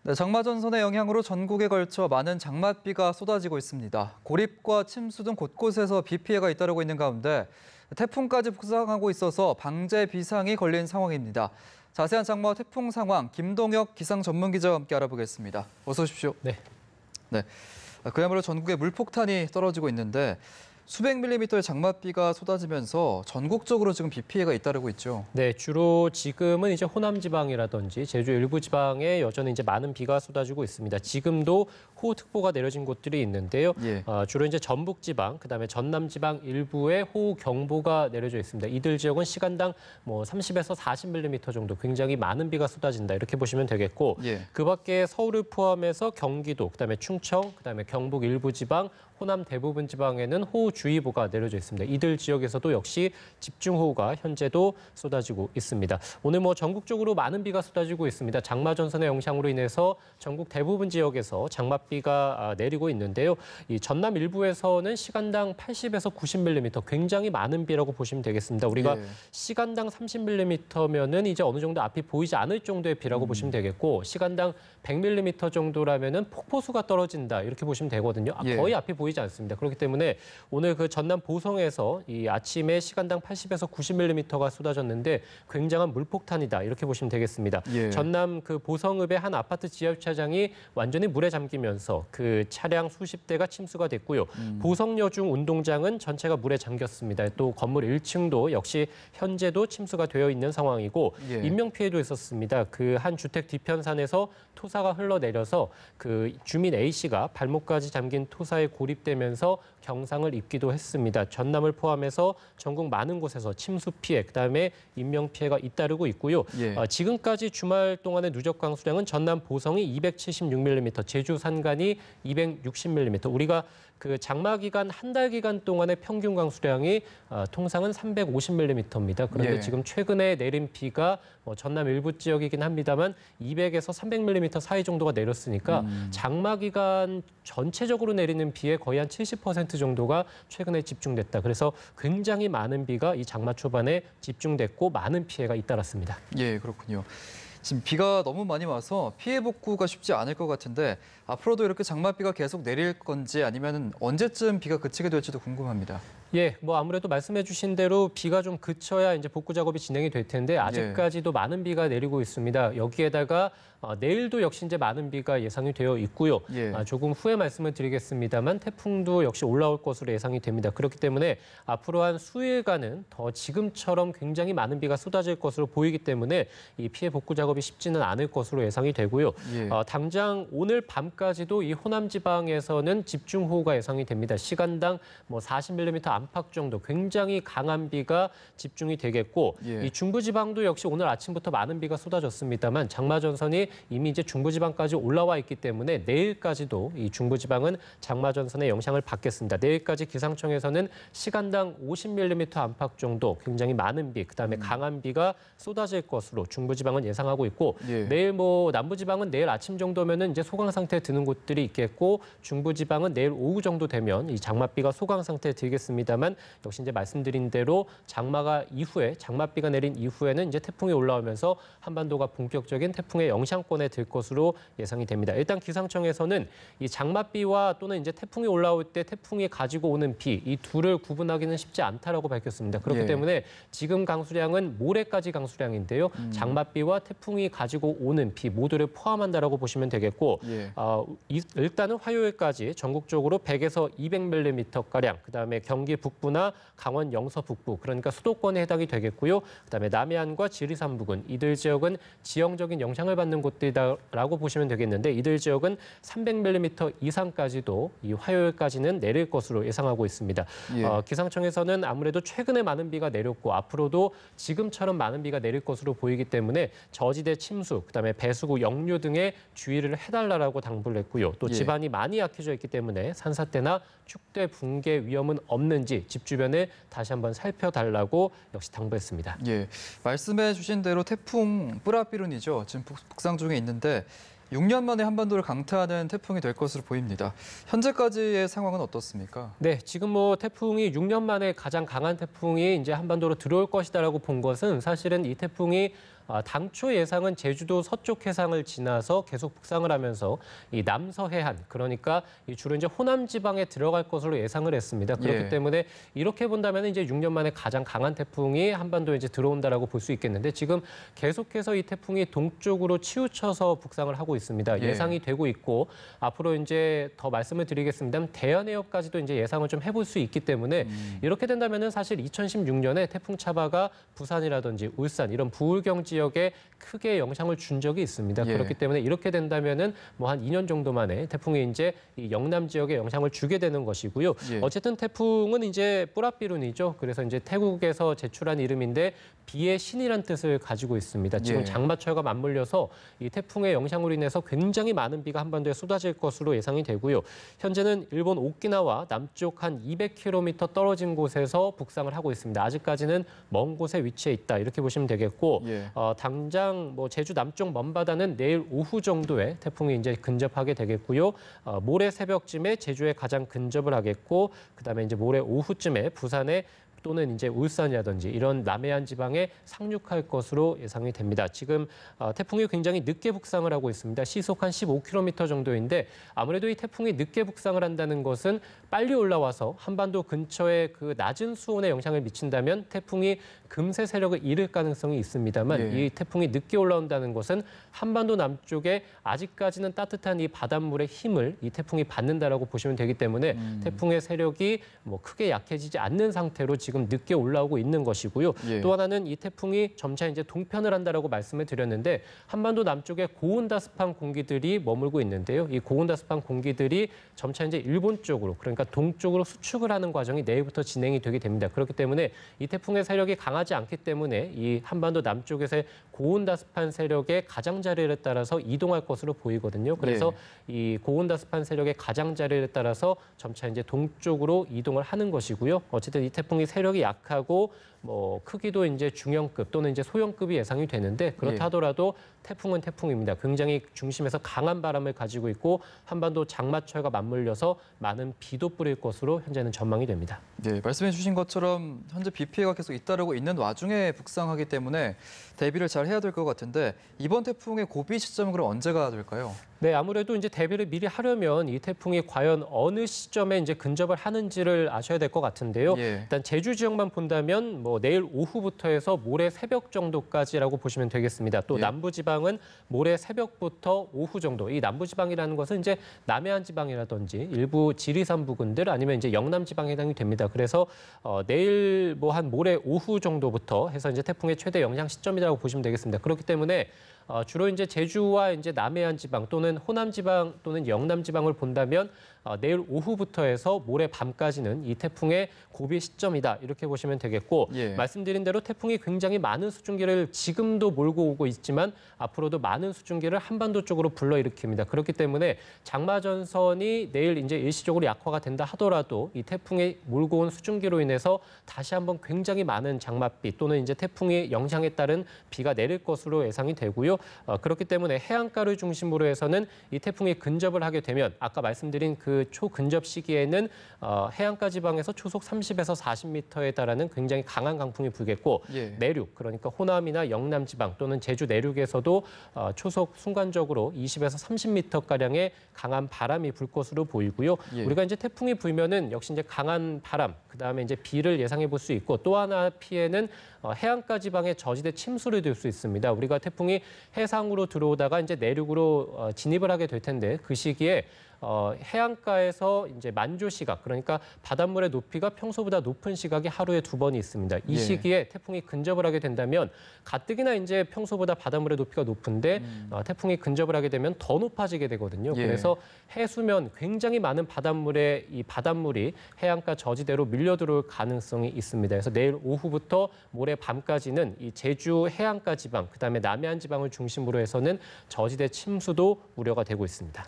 네, 장마 전선의 영향으로 전국에 걸쳐 많은 장맛비가 쏟아지고 있습니다. 고립과 침수 등 곳곳에서 비 피해가 잇따르고 있는 가운데 태풍까지 북상하고 있어서 방제 비상이 걸린 상황입니다. 자세한 장마와 태풍 상황 김동혁 기상 전문 기자와 함께 알아보겠습니다. 어서 오십시오. 네. 그야말로 전국에 물폭탄이 떨어지고 있는데 수백 밀리미터의 장맛비가 쏟아지면서 전국적으로 지금 비 피해가 잇따르고 있죠. 네, 주로 지금은 이제 호남 지방이라든지 제주 일부 지방에 여전히 이제 많은 비가 쏟아지고 있습니다. 지금도 호우특보가 내려진 곳들이 있는데요. 주로 이제 전북 지방, 그다음에 전남 지방 일부에 호우경보가 내려져 있습니다. 이들 지역은 시간당 30에서 40mm 정도 굉장히 많은 비가 쏟아진다 이렇게 보시면 되겠고, 그밖에 서울을 포함해서 경기도, 그다음에 충청, 그다음에 경북 일부 지방, 호남 대부분 지방에는 호우주의보가 내려져 있습니다. 이들 지역에서도 역시 집중호우가 현재도 쏟아지고 있습니다. 오늘 전국적으로 많은 비가 쏟아지고 있습니다. 장마 전선의 영향으로 인해서 전국 대부분 지역에서 장맛비가 내리고 있는데요. 이 전남 일부에서는 시간당 80에서 90mm 굉장히 많은 비라고 보시면 되겠습니다. 우리가 시간당 30mm면은 이제 어느 정도 앞이 보이지 않을 정도의 비라고 보시면 되겠고, 시간당 100mm 정도라면은 폭포수가 떨어진다 이렇게 보시면 되거든요. 거의 앞이 보이지 않습니다. 그렇기 때문에 오늘 그 전남 보성에서 이 아침에 시간당 80에서 90mm가 쏟아졌는데 굉장한 물폭탄이다 이렇게 보시면 되겠습니다. 전남 그 보성읍의 한 아파트 지하주차장이 완전히 물에 잠기면서 그 차량 수십 대가 침수가 됐고요. 보성여중 운동장은 전체가 물에 잠겼습니다. 또 건물 1층도 역시 현재도 침수가 되어 있는 상황이고, 인명피해도 있었습니다. 그 한 주택 뒤편산에서 토사가 흘러내려서 그 주민 A씨가 발목까지 잠긴 토사에 고립되면서 경상을 입기도 했습니다. 전남을 포함해서 전국 많은 곳에서 침수 피해, 그다음에 인명 피해가 잇따르고 있고요. 지금까지 주말 동안의 누적 강수량은 전남 보성이 276mm, 제주 산간이 260mm. 우리가 그 장마 기간 한 달 기간 동안의 평균 강수량이 통상은 350mm입니다. 그런데 지금 최근에 내린 비가 전남 일부 지역이긴 합니다만 200에서 300mm 사이 정도가 내렸으니까 장마 기간 전체적으로 내리는 비의 거의 한 70% 정도가 최근에 집중됐다. 그래서 굉장히 많은 비가 이 장마 초반에 집중됐고 많은 피해가 잇따랐습니다. 그렇군요. 지금 비가 너무 많이 와서 피해 복구가 쉽지 않을 것 같은데 앞으로도 이렇게 장맛비가 계속 내릴 건지 아니면 언제쯤 비가 그치게 될지도 궁금합니다. 아무래도 말씀해 주신 대로 비가 좀 그쳐야 이제 복구 작업이 진행이 될 텐데 아직까지도 많은 비가 내리고 있습니다. 여기에다가 내일도 역시 이제 많은 비가 예상이 되어 있고요. 조금 후에 말씀을 드리겠습니다만 태풍도 역시 올라올 것으로 예상이 됩니다. 그렇기 때문에 앞으로 한 수일간은 더 지금처럼 굉장히 많은 비가 쏟아질 것으로 보이기 때문에 이 피해 복구 작업이 쉽지는 않을 것으로 예상이 되고요. 당장 오늘 밤까지도 이 호남 지방에서는 집중호우가 예상이 됩니다. 시간당 40mm 안팎 정도 굉장히 강한 비가 집중이 되겠고, 이 중부지방도 역시 오늘 아침부터 많은 비가 쏟아졌습니다만 장마 전선이 이미 이제 중부지방까지 올라와 있기 때문에 내일까지도 이 중부지방은 장마 전선의 영향을 받겠습니다. 내일까지 기상청에서는 시간당 50mm 안팎 정도 굉장히 많은 비, 그다음에 강한 비가 쏟아질 것으로 중부지방은 예상하고 있고, 내일 남부지방은 내일 아침 정도면은 이제 소강 상태에 드는 곳들이 있겠고, 중부지방은 내일 오후 정도 되면 이 장맛비가 소강 상태에 들겠습니다만 역시 이제 말씀드린 대로 장맛비가 내린 이후에는 이제 태풍이 올라오면서 한반도가 본격적인 태풍의 영향권에 들 것으로 예상이 됩니다. 일단 기상청에서는 이 장맛비와 또는 이제 태풍이 올라올 때 태풍이 가지고 오는 비, 이 둘을 구분하기는 쉽지 않다라고 밝혔습니다. 그렇기 때문에 지금 강수량은 모레까지 강수량인데요. 장맛비와 태풍이 가지고 오는 비 모두를 포함한다라고 보시면 되겠고, 일단은 화요일까지 전국적으로 100에서 200mm가량, 그다음에 경기 북부나 강원 영서 북부, 그러니까 수도권에 해당이 되겠고요. 그다음에 남해안과 지리산 부근, 이들 지역은 지형적인 영향을 받는 곳들이라고 보시면 되겠는데, 이들 지역은 300mm 이상까지도 이 화요일까지는 내릴 것으로 예상하고 있습니다. 기상청에서는 아무래도 최근에 많은 비가 내렸고 앞으로도 지금처럼 많은 비가 내릴 것으로 보이기 때문에 저지대 침수, 그다음에 배수구 역류 등에 주의를 해달라고 당부를 했고요. 또 지반이 많이 약해져 있기 때문에 산사태나 축대 붕괴 위험은 없는지 집 주변을 다시 한번 살펴달라고 역시 당부했습니다. 말씀해 주신 대로 태풍 뿌라비룬이죠. 지금 북상 중에 있는데 6년 만에 한반도를 강타하는 태풍이 될 것으로 보입니다. 현재까지의 상황은 어떻습니까? 네, 지금 태풍이 6년 만에 가장 강한 태풍이 이제 한반도로 들어올 것이다라고 본 것은 사실은 이 태풍이 당초 예상은 제주도 서쪽 해상을 지나서 계속 북상을 하면서 이 남서해안, 그러니까 주로 이제 호남 지방에 들어갈 것으로 예상을 했습니다. 그렇기 때문에 이렇게 본다면 이제 6년 만에 가장 강한 태풍이 한반도에 이제 들어온다라고 볼 수 있겠는데, 지금 계속해서 이 태풍이 동쪽으로 치우쳐서 북상을 하고 있습니다. 예상이 되고 있고, 앞으로 이제 더 말씀을 드리겠습니다. 대한해협까지도 이제 예상을 좀 해볼 수 있기 때문에 이렇게 된다면은 사실 2016년에 태풍 차바가 부산이라든지 울산 이런 부울경 지역에 크게 영향을 준 적이 있습니다. 그렇기 때문에 이렇게 된다면은 뭐 한 2년 정도 만에 태풍이 이제 이 영남 지역에 영향을 주게 되는 것이고요. 어쨌든 태풍은 이제 뿌라비룬이죠. 그래서 이제 태국에서 제출한 이름인데 비의 신이란 뜻을 가지고 있습니다. 지금 장마철과 맞물려서 이 태풍의 영향으로 인해서 굉장히 많은 비가 한반도에 쏟아질 것으로 예상이 되고요. 현재는 일본 오키나와 남쪽 한 200km 떨어진 곳에서 북상을 하고 있습니다. 아직까지는 먼 곳에 위치해 있다, 이렇게 보시면 되겠고, 당장 뭐 제주 남쪽 먼바다는 내일 오후 정도에 태풍이 이제 근접하게 되겠고요. 모레 새벽쯤에 제주에 가장 근접을 하겠고, 그다음에 이제 모레 오후쯤에 부산에 또는 이제 울산이라든지 이런 남해안 지방에 상륙할 것으로 예상이 됩니다. 지금 태풍이 굉장히 늦게 북상을 하고 있습니다. 시속 한 15km 정도인데, 아무래도 이 태풍이 늦게 북상을 한다는 것은 빨리 올라와서 한반도 근처에 그 낮은 수온에 영향을 미친다면 태풍이 금세 세력을 잃을 가능성이 있습니다만, 이 태풍이 늦게 올라온다는 것은 한반도 남쪽에 아직까지는 따뜻한 이 바닷물의 힘을 이 태풍이 받는다라고 보시면 되기 때문에 태풍의 세력이 뭐 크게 약해지지 않는 상태로 지금 늦게 올라오고 있는 것이고요. 또 하나는 이 태풍이 점차 이제 동편을 한다라고 말씀을 드렸는데, 한반도 남쪽에 고온다습한 공기들이 머물고 있는데요. 이 고온다습한 공기들이 점차 이제 일본 쪽으로, 그러니까 동쪽으로 수축을 하는 과정이 내일부터 진행이 되게 됩니다. 그렇기 때문에 이 태풍의 세력이 강하지 않기 때문에 이 한반도 남쪽에서의 고온다습한 세력의 가장자리에 따라서 이동할 것으로 보이거든요. 그래서 이 고온다습한 세력의 가장자리에 따라서 점차 이제 동쪽으로 이동을 하는 것이고요. 어쨌든 이 태풍이 세력이 약하고 뭐 크기도 이제 중형급 또는 이제 소형급이 예상이 되는데, 그렇다 하더라도 태풍은 태풍입니다. 굉장히 중심에서 강한 바람을 가지고 있고 한반도 장마철과 맞물려서 많은 비도 뿌릴 것으로 현재는 전망이 됩니다. 네, 말씀해 주신 것처럼 현재 비 피해가 계속 잇따르고 있는 와중에 북상하기 때문에 대비를 잘 해야 될 것 같은데, 이번 태풍의 고비 시점은 그럼 언제가 될까요? 네, 아무래도 이제 대비를 미리 하려면 이 태풍이 과연 어느 시점에 이제 근접을 하는지를 아셔야 될 것 같은데요. 일단 제주 지역만 본다면 뭐 내일 오후부터 해서 모레 새벽 정도까지라고 보시면 되겠습니다. 또 남부 지방은 모레 새벽부터 오후 정도. 이 남부 지방이라는 것은 이제 남해안 지방이라든지 일부 지리산 부근들 아니면 이제 영남 지방에 해당이 됩니다. 그래서 내일 뭐 한 모레 오후 정도부터 해서 이제 태풍의 최대 영향 시점이라고 보시면 되겠습니다. 그렇기 때문에 주로 이제 제주와 이제 남해안 지방 또는 호남 지방 또는 영남 지방을 본다면 내일 오후부터 해서 모레 밤까지는 이 태풍의 고비 시점이다, 이렇게 보시면 되겠고, 말씀드린 대로 태풍이 굉장히 많은 수증기를 지금도 몰고 오고 있지만 앞으로도 많은 수증기를 한반도 쪽으로 불러일으킵니다. 그렇기 때문에 장마 전선이 내일 이제 일시적으로 약화가 된다 하더라도 이 태풍이 몰고 온 수증기로 인해서 다시 한번 굉장히 많은 장맛비 또는 이제 태풍의 영향에 따른 비가 내릴 것으로 예상이 되고요. 그렇기 때문에 해안가를 중심으로 해서는 이 태풍이 근접을 하게 되면 아까 말씀드린 그 초근접 시기에는 해안가 지방에서 초속 30에서 40m에 달하는 굉장히 강한 강풍이 불겠고, 내륙, 그러니까 호남이나 영남 지방 또는 제주 내륙에서도 초속 순간적으로 20에서 30m가량의 강한 바람이 불 것으로 보이고요. 우리가 이제 태풍이 불면은 역시 이제 강한 바람, 그다음에 이제 비를 예상해 볼 수 있고, 또 하나 피해는 해안가 지방에 저지대 침수를 들 수 있습니다. 우리가 태풍이 해상으로 들어오다가 이제 내륙으로 진입을 하게 될 텐데, 그 시기에 해안가에서 이제 만조 시각, 그러니까 바닷물의 높이가 평소보다 높은 시각이 하루에 2번이 있습니다. 이 시기에 태풍이 근접을 하게 된다면 가뜩이나 이제 평소보다 바닷물의 높이가 높은데 태풍이 근접을 하게 되면 더 높아지게 되거든요. 그래서 해수면 굉장히 많은 바닷물의 이 바닷물이 해안가 저지대로 밀려 들어올 가능성이 있습니다. 그래서 내일 오후부터 모레 밤까지는 이 제주 해안가 지방, 그다음에 남해안 지방을 중심으로 해서는 저지대 침수도 우려가 되고 있습니다.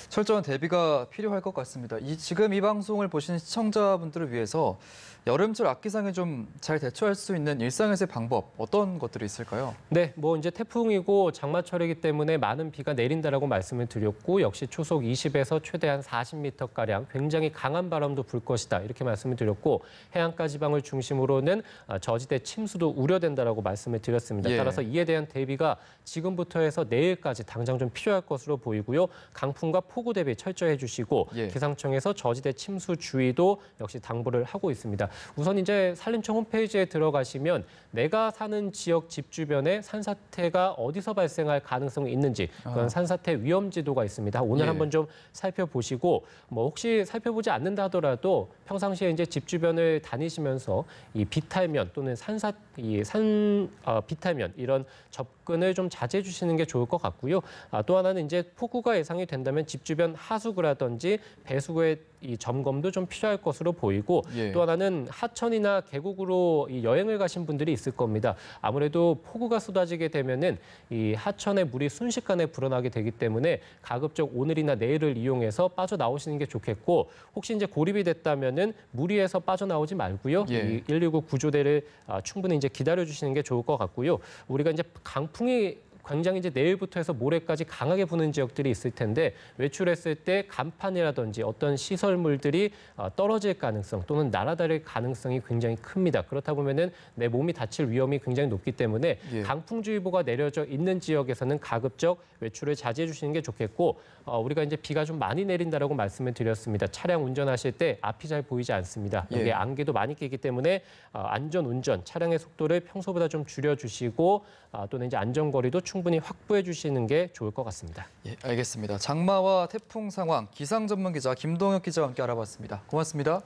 철저한 철저한 대비가 필요할 것 같습니다. 지금 이 방송을 보시는 시청자분들을 위해서 여름철 악기상에 좀 잘 대처할 수 있는 일상에서의 방법 어떤 것들이 있을까요? 네, 뭐 이제 태풍이고 장마철이기 때문에 많은 비가 내린다라고 말씀을 드렸고 역시 초속 20에서 최대한 40m가량 굉장히 강한 바람도 불 것이다 이렇게 말씀을 드렸고 해안가 지방을 중심으로는 저지대 침수도 우려된다라고 말씀을 드렸습니다. 예. 따라서 이에 대한 대비가 지금부터 해서 내일까지 당장 좀 필요할 것으로 보이고요. 강풍과 폭우 대비 철저히 해주시고 예. 기상청에서 저지대 침수 주의도 역시 당부를 하고 있습니다. 우선 이제 산림청 홈페이지에 들어가시면 내가 사는 지역 집 주변에 산사태가 어디서 발생할 가능성이 있는지 그런 산사태 위험 지도가 있습니다. 오늘 예. 한번 좀 살펴보시고 뭐 혹시 살펴보지 않는다 하더라도 평상시에 이제 집 주변을 다니시면서 이 비탈면 또는 비탈면 이런 접근을 좀 자제해 주시는 게 좋을 것 같고요. 또 하나는 이제 폭우가 예상이 된다면 집 주변 하수구라든지 배수구의 이 점검도 좀 필요할 것으로 보이고 예. 또 하나는 하천이나 계곡으로 이 여행을 가신 분들이 있을 겁니다. 아무래도 폭우가 쏟아지게 되면은 이 하천에 물이 순식간에 불어나게 되기 때문에 가급적 오늘이나 내일을 이용해서 빠져나오시는 게 좋겠고 혹시 이제 고립이 됐다면은 물 위에서 빠져나오지 말고요. 예. 이 119 구조대를 충분히 이제 기다려 주시는 게 좋을 것 같고요. 우리가 이제 강풍이 굉장히 이제 내일부터 해서 모레까지 강하게 부는 지역들이 있을 텐데 외출했을 때 간판이라든지 어떤 시설물들이 떨어질 가능성 또는 날아다닐 가능성이 굉장히 큽니다. 그렇다 보면은 내 몸이 다칠 위험이 굉장히 높기 때문에 예. 강풍주의보가 내려져 있는 지역에서는 가급적 외출을 자제해 주시는 게 좋겠고 우리가 이제 비가 좀 많이 내린다라고 말씀을 드렸습니다. 차량 운전하실 때 앞이 잘 보이지 않습니다. 여기에 예. 안개도 많이 끼기 때문에 안전 운전, 차량의 속도를 평소보다 좀 줄여주시고 또는 이제 안전거리도 충분히 확보해 주시는 게 좋을 것 같습니다. 예, 알겠습니다. 장마와 태풍 상황 기상 전문 기자 김동혁 기자와 함께 알아봤습니다. 고맙습니다.